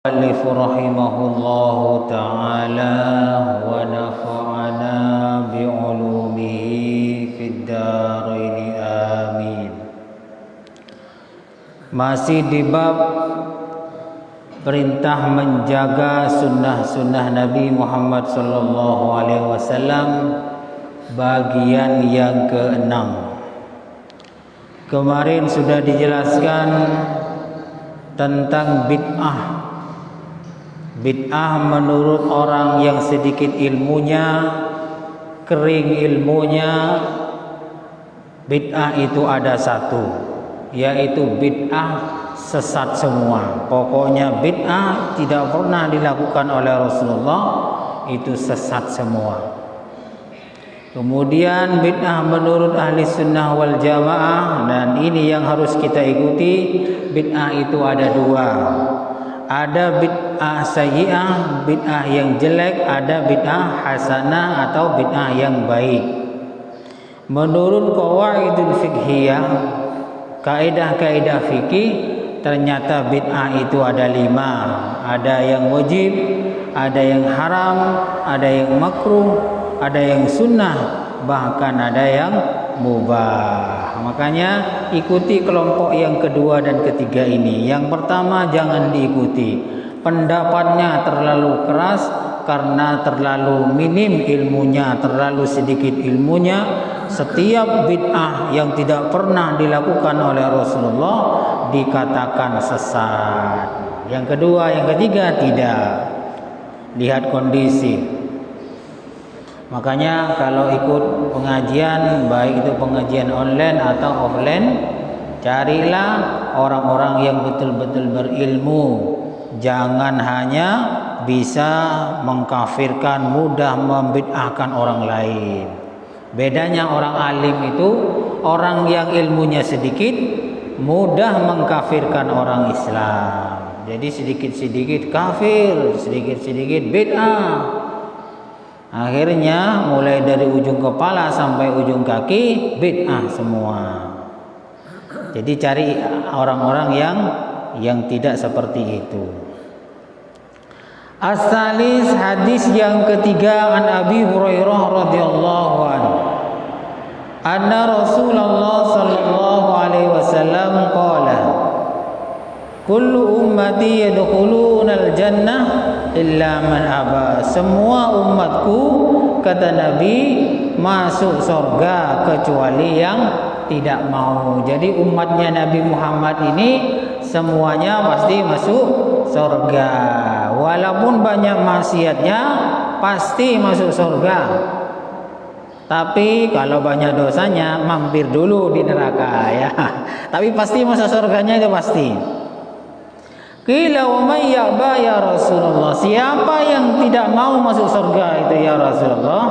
المؤلف رحمه الله تعالى ونفعنا بعلومه في الدارين آمين. Masih di bab perintah menjaga sunnah-sunnah Nabi Muhammad sallallahu alaihi wasallam, bagian yang ke-6. Kemarin sudah dijelaskan tentang bid'ah. Bid'ah menurut orang yang sedikit ilmunya, kering ilmunya, bid'ah itu ada satu, yaitu bid'ah sesat semua. Pokoknya bid'ah tidak pernah dilakukan oleh Rasulullah, itu sesat semua. Kemudian bid'ah menurut ahli sunnah wal jamaah, dan ini yang harus kita ikuti. Bid'ah itu ada dua. Ada bid'ah sayyi'ah, bid'ah yang jelek. Ada bid'ah hasanah atau bid'ah yang baik. Menurut qawaidul fiqhiyah, kaidah-kaidah fikih, ternyata bid'ah itu ada 5. Ada yang wajib, ada yang haram, ada yang makruh, ada yang sunnah, bahkan ada yang mubah. Makanya ikuti kelompok yang kedua dan ketiga ini. Yang pertama, jangan diikuti. Pendapatnya terlalu keras karena terlalu minim ilmunya, terlalu sedikit ilmunya. Setiap bid'ah yang tidak pernah dilakukan oleh Rasulullah dikatakan sesat. Yang kedua, yang ketiga tidak. Lihat kondisi. Makanya kalau ikut pengajian, baik itu pengajian online atau offline, carilah orang-orang yang betul-betul berilmu. Jangan hanya bisa mengkafirkan, mudah membid'ahkan orang lain. Bedanya orang alim itu orang yang ilmunya sedikit, mudah mengkafirkan orang Islam. Jadi sedikit-sedikit kafir, sedikit-sedikit bid'ah. Akhirnya mulai dari ujung kepala sampai ujung kaki bid'ah semua. Jadi cari orang-orang yang tidak seperti itu. As-salis, hadis yang ketiga, an Abi Hurairah radhiyallahu anhu. Anna Rasulullah sallallahu alaihi wasallam qala, kullu ummati yadkhulunal jannah illa man aba. Semua umatku, kata Nabi, masuk surga kecuali yang tidak mau. Jadi umatnya Nabi Muhammad ini semuanya pasti masuk surga. Walaupun banyak maksiatnya, pasti masuk surga. Tapi kalau banyak dosanya, mampir dulu di neraka ya. Tapi pasti masuk surganya, itu pasti. Qila wa may ya'ba ya Rasulullah. Siapa yang tidak mau masuk surga itu ya Rasulullah?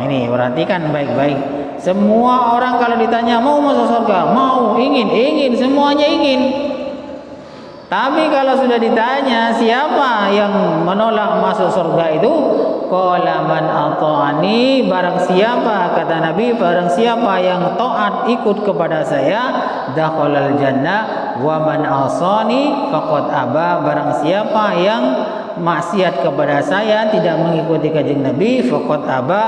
Ini perhatikan baik-baik. Semua orang kalau ditanya mau masuk surga, mau, ingin, semuanya ingin. Tapi kalau sudah ditanya siapa yang menolak masuk surga itu, qala man ata'ani, barang siapa, kata Nabi, barang siapa yang taat ikut kepada saya, dakhalal jannah, wa man asani faqad aba, barang siapa yang maksiat kepada saya, tidak mengikuti kanjeng Nabi, faqad aba,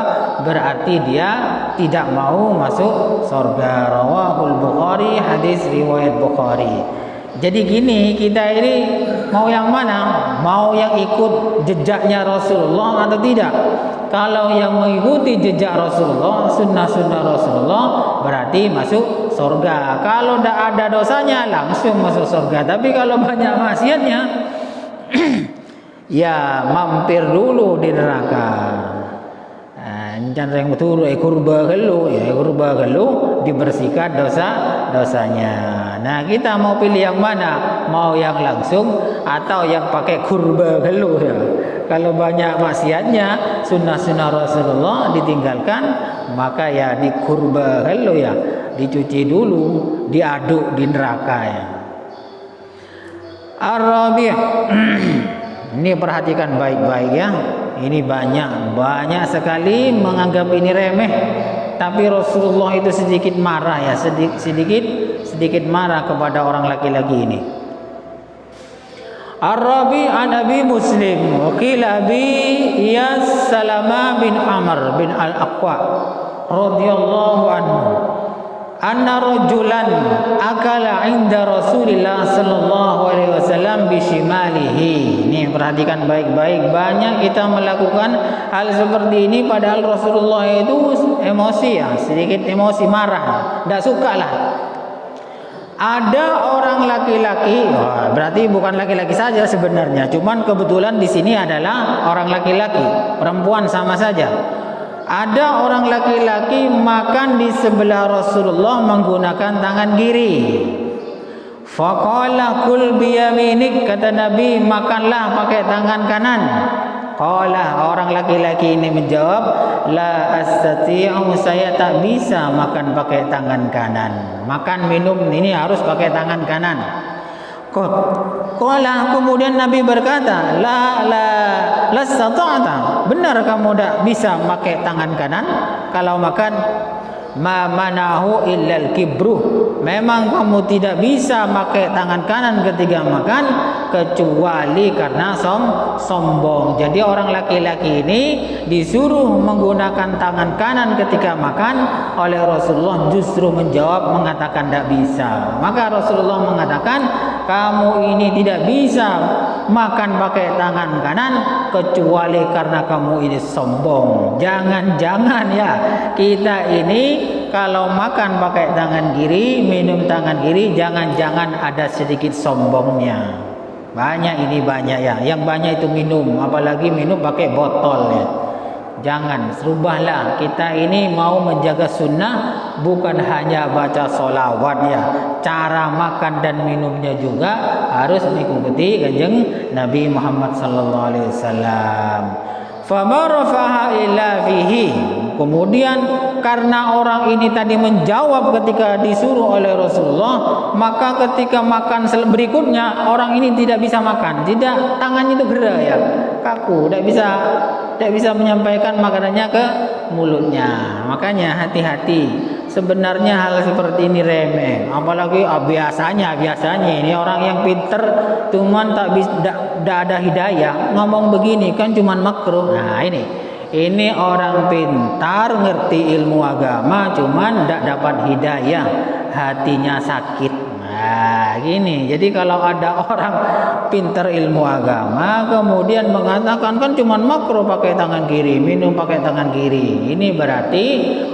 berarti dia tidak mau masuk surga. Rawahul Bukhari, hadis riwayat Bukhari. Jadi gini, kita ini mau yang mana? Mau yang ikut jejaknya Rasulullah atau tidak? Kalau yang mengikuti jejak Rasulullah, sunnah-sunnah Rasulullah, berarti masuk surga. Kalau tidak ada dosanya, langsung masuk surga. Tapi kalau banyak maksiatnya, ya mampir dulu di neraka. Jangan yang betul kurba gelu dibersihkan dosanya. Nah, kita mau pilih yang mana? Mau yang langsung atau yang pakai kurba gelu ya. Kalau banyak maksiatnya, sunnah-sunnah Rasulullah ditinggalkan, maka ya di kurba gelu ya, dicuci dulu, diaduk di neraka ya. Ar-Rabi'. Ini perhatikan baik-baik ya. Ini banyak sekali menganggap ini remeh, tapi Rasulullah itu sedikit marah ya, sedikit marah kepada orang laki-laki ini. Ar-Rabi an Abi Muslim wa qila Abi Iyas Salama bin Amr bin Al-Aqwa radhiyallahu anhu anna rajulan akala inda Rasulillah sallallahu alaihi wasallam bishimalihi. Nih perhatikan baik-baik, banyak kita melakukan hal seperti ini padahal Rasulullah itu emosi ya, sedikit emosi, marah, tidak suka lah. Ada orang laki-laki, berarti bukan laki-laki saja sebenarnya, cuman kebetulan di sini adalah orang laki-laki, perempuan sama saja. Ada orang laki-laki makan di sebelah Rasulullah menggunakan tangan kiri. Faqala kul biyaminik, kata Nabi, makanlah pakai tangan kanan. Qala, orang laki-laki ini menjawab, la astati'u, saya tak bisa makan pakai tangan kanan. Makan minum ini harus pakai tangan kanan. Qala, kemudian Nabi berkata, la stata'ta, benar kamu tak bisa pakai tangan kanan kalau makan. Ma manahu illal kibru, memang kamu tidak bisa pakai tangan kanan ketika makan kecuali karena sombong. Jadi orang laki-laki ini disuruh menggunakan tangan kanan ketika makan oleh Rasulullah, justru menjawab mengatakan tidak bisa. Maka Rasulullah mengatakan, kamu ini tidak bisa makan pakai tangan kanan kecuali karena kamu ini sombong. Jangan-jangan ya kita ini kalau makan pakai tangan kiri, minum tangan kiri, jangan-jangan ada sedikit sombongnya. Banyak ini banyak ya, yang banyak itu minum, apalagi minum pakai botol ya. Jangan, rubahlah. Kita ini mau menjaga sunnah, bukan hanya baca sholawat ya. Cara makan dan minumnya juga harus mengikuti kanjeng Nabi Muhammad sallallahu alaihi wasallam. Fama rafaha illa fihi. Kemudian karena orang ini tadi menjawab ketika disuruh oleh Rasulullah, maka ketika makan berikutnya orang ini tidak bisa makan, tidak, tangannya itu gerak ya, kaku, tidak bisa menyampaikan makanannya ke mulutnya. Makanya hati-hati. Sebenarnya hal seperti ini remeh, apalagi biasanya ini orang yang pinter cuman tak ada hidayah ngomong begini kan cuman makruh. Nah ini orang pintar ngerti ilmu agama cuman tidak dapat hidayah, hatinya sakit. Nah gini, jadi kalau ada orang pintar ilmu agama kemudian mengatakan kan cuman makruh pakai tangan kiri, minum pakai tangan kiri, ini berarti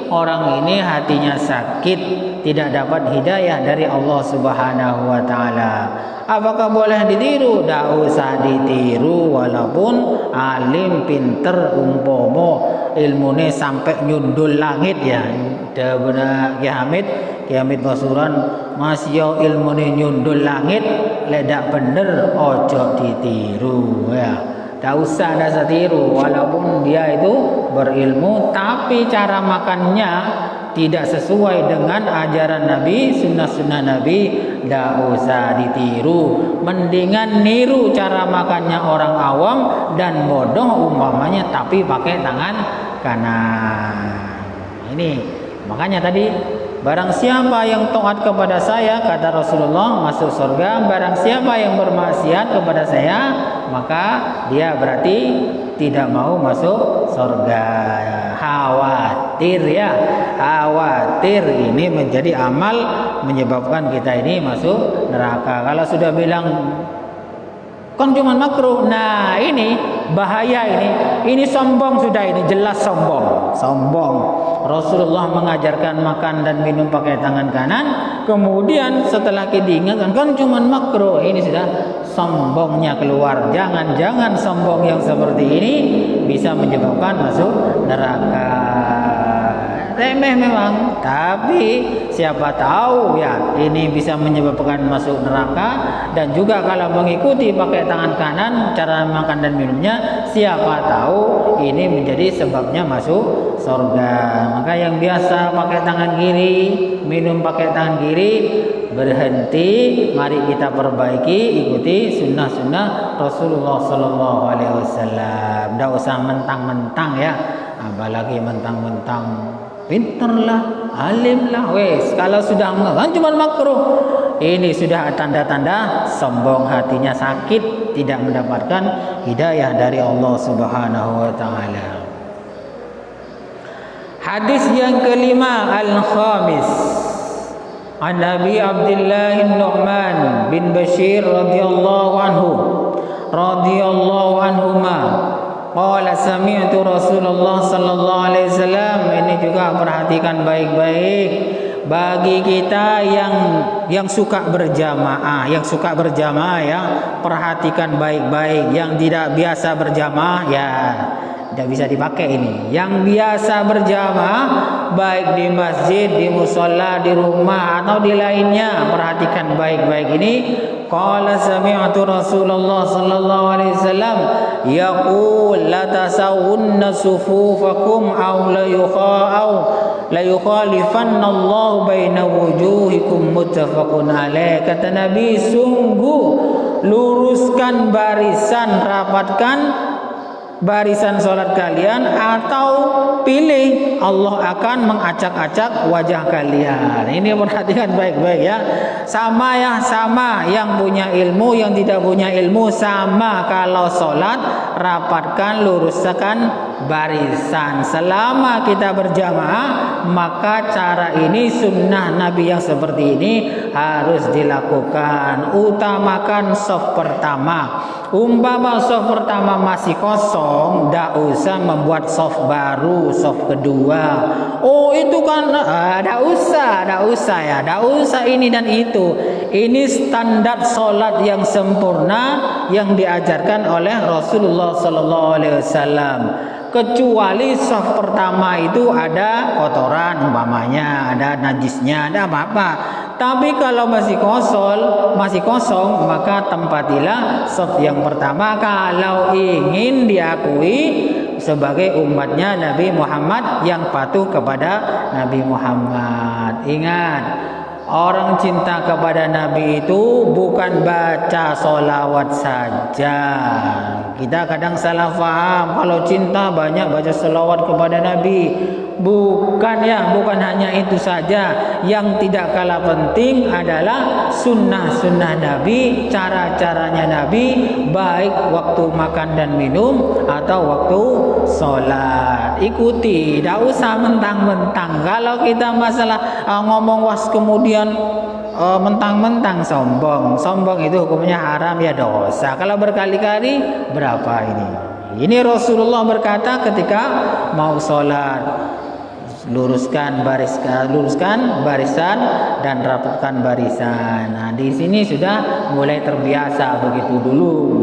orang ini hatinya sakit, tidak dapat hidayah dari Allah Subhanahu wa taala. Apakah boleh ditiru? Tidak usah ditiru, walaupun alim pinter umpomo ilmune sampai nyundul langit ya. Dah benar Kiamit Basuran masih ilmune nyundul langit, ledak bener ojo ditiru ya. Tak usah ada tiru, walaupun dia itu berilmu tapi cara makannya tidak sesuai dengan ajaran Nabi, sunnah-sunnah Nabi, tidak usah ditiru. Mendingan niru cara makannya orang awam dan bodoh umpamanya tapi pakai tangan kanan. Ini makanya tadi, barang siapa yang taat kepada saya, kata Rasulullah, masuk surga. Barang siapa yang bermaksiat kepada saya, maka dia berarti tidak mau masuk surga. Khawatir ya, khawatir ini menjadi amal menyebabkan kita ini masuk neraka. Kalau sudah bilang kan cuma makruh, nah ini bahaya, ini sombong sudah, ini jelas sombong. Rasulullah mengajarkan makan dan minum pakai tangan kanan, kemudian setelah diingatkan kan cuma makruh, ini sudah sombongnya keluar. Jangan sombong yang seperti ini bisa menyebabkan masuk neraka. Remeh memang, tapi siapa tahu ya ini bisa menyebabkan masuk neraka. Dan juga kalau mengikuti pakai tangan kanan cara makan dan minumnya, siapa tahu ini menjadi sebabnya masuk surga. Maka yang biasa pakai tangan kiri, minum pakai tangan kiri, berhenti, mari kita perbaiki, ikuti sunnah-sunnah Rasulullah Sallallahu Alaihi Wasallam. Tidak usah mentang-mentang ya, apalagi mentang-mentang pinterlah, alimlah, wes. Kalau sudah kan cuma makruh, ini sudah tanda-tanda sombong, hatinya sakit. tidak mendapatkan hidayah dari Allah Subhanahu wa taala. Hadis yang kelima, al-khamis, an Abi Abdullah Nu'man bin Bashir radhiyallahu anhuma qala sami'tu Rasulullah sallallahu alaihi wasallam. Ini juga perhatikan baik-baik bagi kita yang suka berjamaah, ya, perhatikan baik-baik. Yang tidak biasa berjamaah ya tidak bisa dipakai ini. Yang biasa berjamaah baik di masjid, di musholla, di rumah atau di lainnya, perhatikan baik-baik ini. Qala sami'tu Rasulullah sallallahu alaihi wasallam yaqul la tasawunna sufufakum aw la yukhalifanna Allah baina wujuhikum, muttafaqun alaih. Kata Nabi, sungguh luruskan barisan, rapatkan barisan sholat kalian, atau pilih Allah akan mengacak-acak wajah kalian. Ini perhatikan baik-baik ya. Sama yang punya ilmu, yang tidak punya ilmu sama. Kalau sholat rapatkan, luruskan barisan. Selama kita berjamaah, maka cara ini, sunnah Nabi yang seperti ini harus dilakukan. Utamakan shaf pertama. Umpama shaf pertama masih kosong, tidak usah membuat shaf baru, shaf kedua. Oh itu kan tidak usah ini dan itu. Ini standar sholat yang sempurna yang diajarkan oleh Rasulullah Sallallahu Alaihi Wasallam. Kecuali shaf pertama itu ada kotoran, umpamanya ada najisnya, ada apa-apa. Tapi kalau masih kosong, maka tempatilah shaf yang pertama kalau ingin diakui sebagai umatnya Nabi Muhammad yang patuh kepada Nabi Muhammad. Ingat, orang cinta kepada Nabi itu bukan baca sholawat saja. Kita kadang salah faham, kalau cinta banyak baca sholawat kepada Nabi. Bukan hanya itu saja. Yang tidak kalah penting adalah sunnah-sunnah Nabi, cara-caranya Nabi, baik waktu makan dan minum atau waktu sholat. Ikuti, tidak usah mentang-mentang. Kalau kita masalah ngomong was kemudian mentang-mentang sombong itu hukumnya haram, ya dosa. Kalau berkali-kali berapa ini? Ini Rasulullah berkata ketika mau sholat, luruskan barisan dan rapatkan barisan. Nah, di sini sudah mulai terbiasa. Begitu dulu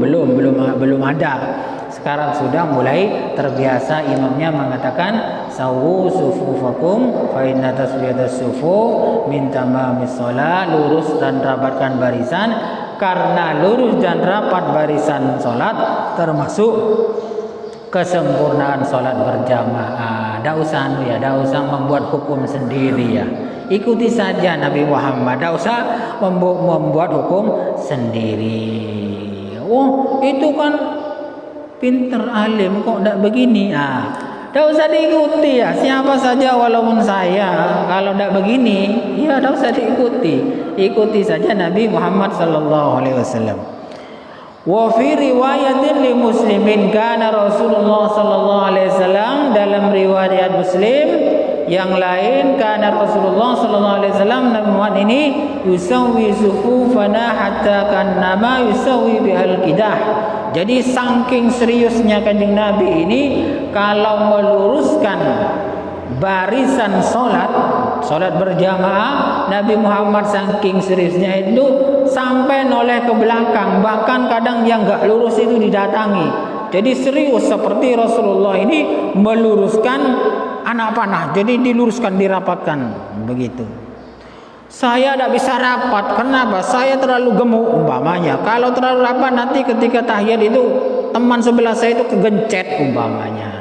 belum ada. Sekarang sudah mulai terbiasa. Imamnya mengatakan sawu sufufakum fa inna taswiyatas sufu min tamamis shalah. Lurus dan rapatkan barisan, karena lurus dan rapat barisan salat termasuk kesempurnaan salat berjamaah. Tidak usah membuat hukum sendiri ya. Ikuti saja Nabi Muhammad. Tidak usah membuat hukum sendiri. Oh itu kan pinter alim kok tidak begini. Tidak usah diikuti ya. Siapa saja walaupun saya, kalau tidak begini, ya tidak usah diikuti. Ikuti saja Nabi Muhammad sallallahu alaihi wasallam. Wa fi riwayatin li Muslimin kana Rasulullah sallallahu alaihi wasallam, dalam riwayat Muslim yang lain, kana Rasulullah sallallahu alaihi wasallam, Nabi Muhammad ini yusawwi sufufana hatta kannama yusawwi bihal qidah. Jadi saking seriusnya Kanjeng Nabi ini kalau meluruskan barisan sholat berjamaah, Nabi Muhammad saking seriusnya itu sampai noleh ke belakang, bahkan kadang yang gak lurus itu didatangi. Jadi serius seperti Rasulullah ini meluruskan anak panah, jadi diluruskan, dirapatkan begitu. Saya tidak bisa rapat, kenapa? Saya terlalu gemuk umpamanya. Kalau terlalu rapat nanti ketika tahiyat itu teman sebelah saya itu kegencet umpamanya.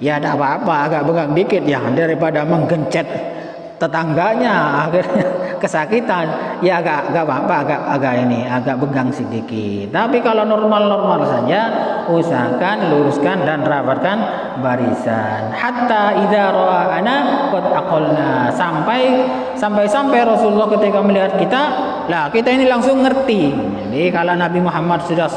Ya tidak apa-apa, agak begang dikit ya, daripada menggencet tetangganya akhirnya kesakitan. Ya agak apa-apa, agak begang sedikit. Tapi kalau normal saja usahakan luruskan dan rapatkan barisan. Hatta idza ra'ana qad aqalna, sampai Rasulullah ketika melihat kita, lah kita ini langsung ngerti. Jadi kalau Nabi Muhammad sudah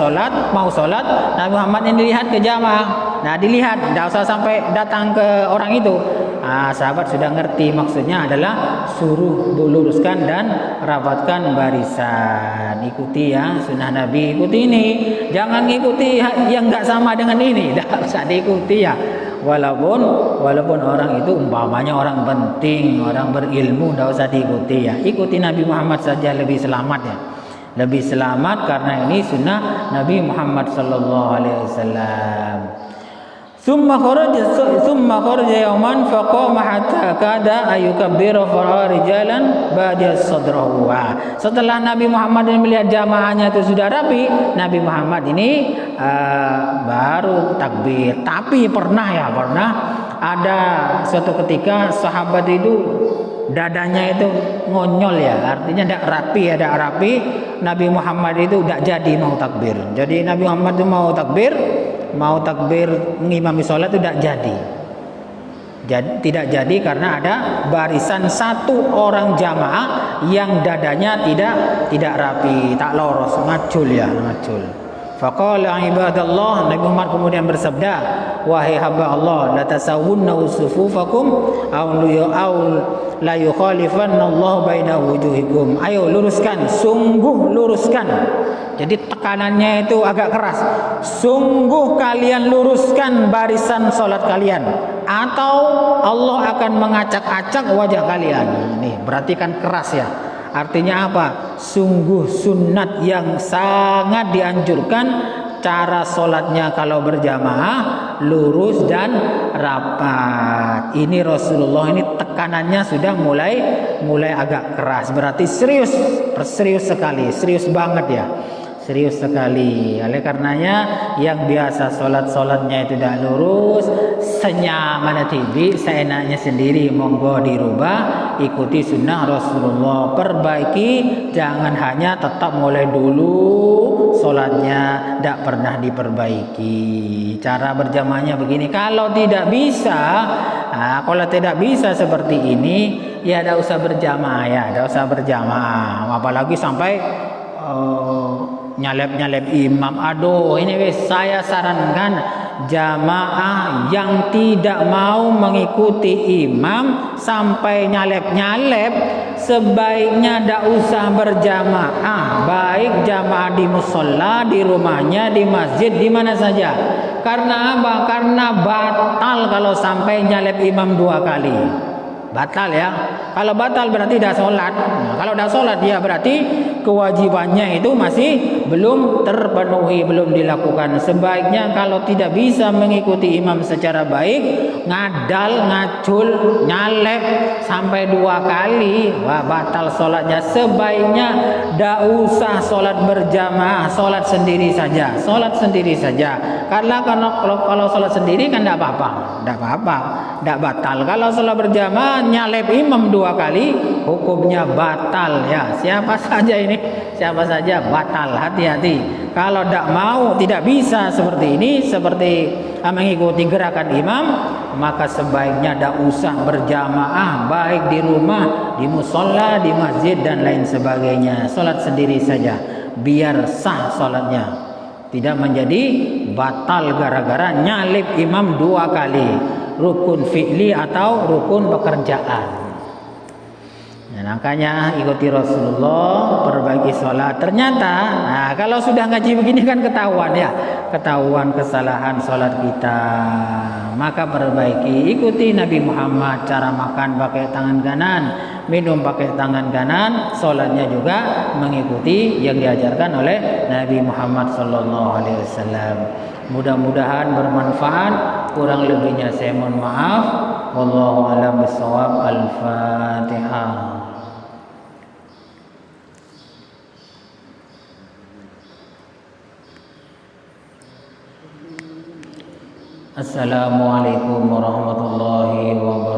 mau sholat, Nabi Muhammad ini lihat ke jamaah. Nah, dilihat, tidak usah sampai datang ke orang itu. Sahabat sudah ngerti, maksudnya adalah suruh luruskan dan rapatkan barisan. Ikuti ya sunnah Nabi, ikuti ini. Jangan ikuti yang nggak sama dengan ini, tidak usah diikuti ya. Walaupun orang itu umpamanya orang penting, orang berilmu, tidak usah diikuti ya. Ikuti Nabi Muhammad saja, lebih selamat ya. Lebih selamat karena ini sunnah Nabi Muhammad sallallahu alaihi wasallam. Summa kharaja yawman faqama hatta kada ayukabbira fara'a rijalan ba'da sadrahu. Setelah Nabi Muhammad ini melihat jamaahnya itu sudah rapi, Nabi Muhammad ini baru takbir. Tapi pernah ada suatu ketika sahabat itu dadanya itu ngonyol ya, artinya tidak rapi. Nabi Muhammad itu tidak jadi mau takbir. Jadi Nabi Muhammad itu mau takbir mengimami sholat itu tidak jadi karena ada barisan satu orang jamaah yang dadanya tidak rapi, tak lurus, ngacul. Faqala ibadallah, Nabi Muhammad kemudian bersabda, wahai hamba Allah, la tasawwunna usufufakum aw la yukhalifanna Allah baina wujuhikum. Ayo luruskan, sungguh luruskan. Jadi tekanannya itu agak keras. Sungguh kalian luruskan barisan salat kalian, atau Allah akan mengacak-acak wajah kalian. Ini berarti kan keras ya. Artinya apa? Sungguh sunnat yang sangat dianjurkan cara sholatnya kalau berjamaah lurus dan rapat. Ini Rasulullah ini tekanannya sudah mulai agak keras. Berarti serius sekali, serius banget ya. Serius sekali. Oleh karenanya yang biasa sholatnya itu tidak lurus, senyaman TV, seenaknya sendiri, monggo dirubah, ikuti sunnah Rasulullah, perbaiki, jangan hanya tetap mulai dulu sholatnya tidak pernah diperbaiki. Cara berjamaahnya begini. Kalau tidak bisa seperti ini, ya tidak usah berjamaah, apalagi sampai nyalep imam. Aduh, ini saya sarankan jamaah yang tidak mau mengikuti imam sampai nyalep sebaiknya tidak usah berjamaah, baik jamaah di musola, di rumahnya, di masjid, di mana saja. Karena apa? Karena batal kalau sampai nyalep imam 2 kali. Batal ya. Kalau batal berarti dah sholat. Nah, kalau dah sholat ya berarti kewajibannya itu masih belum terpenuhi, belum dilakukan. Sebaiknya kalau tidak bisa mengikuti imam secara baik, ngacul, nyalep sampai 2 kali, batal sholatnya. Sebaiknya tidak usah sholat berjamaah, sholat sendiri saja. Karena kalau sholat sendiri kan tidak apa-apa, tidak batal. Kalau sholat berjamaah nyalep imam 2 kali, hukumnya batal ya. Siapa saja batal. Hati-hati. Kalau tidak bisa seperti ini, seperti mengikuti gerakan imam, maka sebaiknya tidak usah berjamaah, baik di rumah, di musola, di masjid dan lain sebagainya. Sholat sendiri saja, biar sah sholatnya, tidak menjadi batal gara-gara nyalip imam 2 kali, rukun fi'li atau rukun pekerjaan. Nah, makanya ikuti Rasulullah, perbaiki sholat. Ternyata, kalau sudah ngaji begini kan ketahuan kesalahan sholat kita. Maka perbaiki, ikuti Nabi Muhammad, cara makan pakai tangan kanan, minum pakai tangan kanan, sholatnya juga mengikuti yang diajarkan oleh Nabi Muhammad SAW. Mudah-mudahan bermanfaat. Kurang lebihnya saya mohon maaf. Wallahu a'lam bishawab. Al-Fatihah. Assalamualaikum warahmatullahi wabarakatuh.